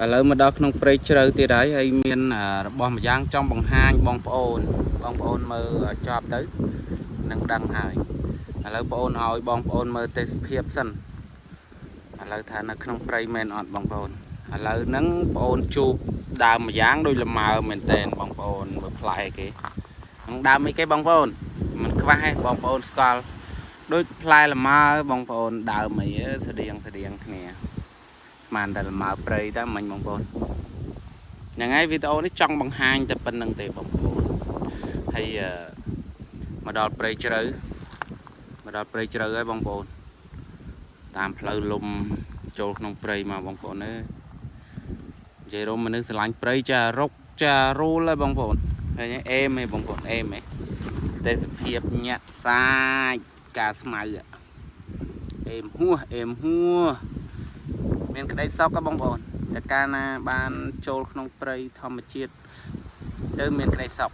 ឥឡូវមកដល់ក្នុងព្រៃជ្រៅទៀតហើយហើយមានរបស់ម្យ៉ាងចង់បង្ហាញបងប្អូនមើលចប់ទៅនឹងដឹងហើយឥឡូវបងប្អូនឲ្យបងប្អូនមើលទេសភាពសិនឥឡូវថានៅក្នុងព្រៃមែនអត់បងប្អូនឥឡូវហ្នឹងបងប្អូនជួបដើមម្យ៉ាងដូចលម៉ើមែនតែនបងប្អូនមើលផ្លែគេហ្នឹងដើមអីគេបងប្អូនមិនខ្វះទេបងប្អូនស្គាល់ដូចផ្លែលម៉ើបងប្អូនដើមអីស្តៀងគ្នាបានតែលម៉ើព្រៃតែមិញបងប្អូនហ្នឹងហើយវីដេអូនេះចង់បង្ហាញតែប៉ុណ្្នឹងទេបងប្អូនហើយមកដល់ព្រៃជ្រៅហើយបងប្អូនតាមផ្លូវលំចូលក្នុងព្រៃមកបងប្អូនអើយនិយាយរំមនុស្សស្រឡាញ់ព្រៃចារុកចារូលហើយបងប្អូនឃើញអេមឯងបងប្អូនអេមឯងទេសភាពញាក់សាច់ការស្មៅអេមហួសមានក្តីសោកបងប្អូនតែកាលណាបានចូលក្នុងព្រៃធម្មជាតិទៅមានក្តីសោក